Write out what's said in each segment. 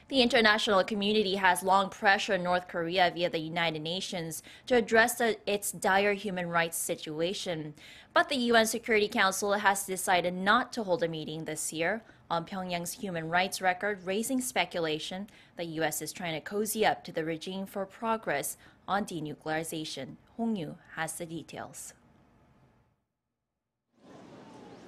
The international community has long pressured North Korea via the United Nations to address its dire human rights situation. But the UN Security Council has decided not to hold a meeting this year on Pyongyang's human rights record, raising speculation the U.S. is trying to cozy up to the regime for progress on denuclearization. Hong Yu has the details.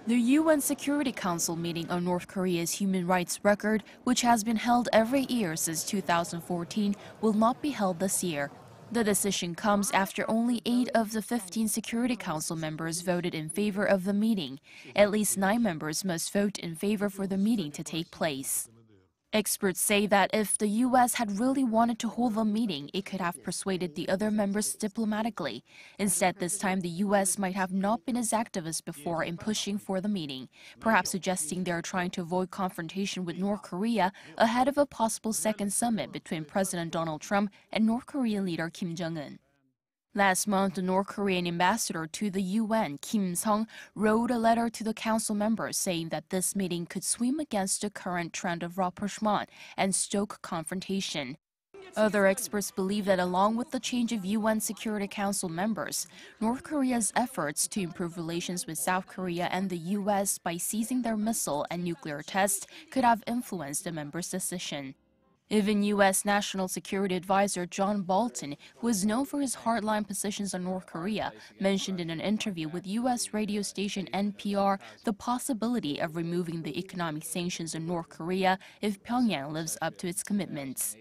The UN Security Council meeting on North Korea's human rights record, which has been held every year since 2014, will not be held this year. The decision comes after only 8 of the 15 Security Council members voted in favor of the meeting. At least 9 members must vote in favor for the meeting to take place. Experts say that if the U.S. had really wanted to hold the meeting, it could have persuaded the other members diplomatically. Instead, this time the U.S. might have not been as active as before in pushing for the meeting, perhaps suggesting they are trying to avoid confrontation with North Korea ahead of a possible second summit between President Donald Trump and North Korean leader Kim Jong-un. Last month, the North Korean ambassador to the UN, Kim Sung, wrote a letter to the council members saying that this meeting could swim against the current trend of rapprochement and stoke confrontation. Other experts believe that along with the change of UN Security Council members, North Korea's efforts to improve relations with South Korea and the US by ceasing their missile and nuclear tests could have influenced the members' decision. Even U.S. National Security Advisor John Bolton, who is known for his hardline positions on North Korea, mentioned in an interview with U.S. radio station NPR the possibility of removing the economic sanctions on North Korea if Pyongyang lives up to its commitments.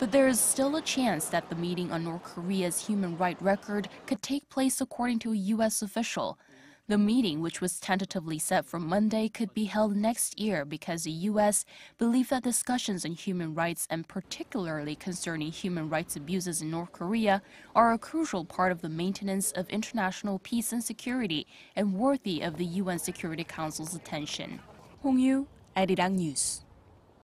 But there is still a chance that the meeting on North Korea's human rights record could take place, according to a U.S. official. The meeting, which was tentatively set for Monday, could be held next year because the U.S. believe that discussions on human rights, and particularly concerning human rights abuses in North Korea, are a crucial part of the maintenance of international peace and security and worthy of the UN Security Council's attention. Hong Yu, Arirang News.